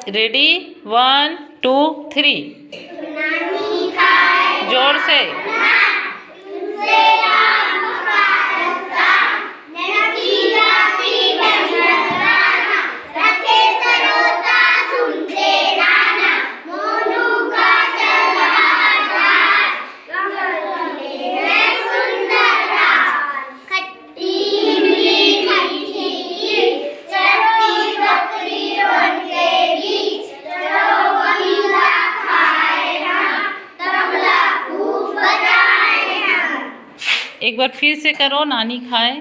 Ready 1 2 3 जोर से एक बार फिर से करो। नानी खाए।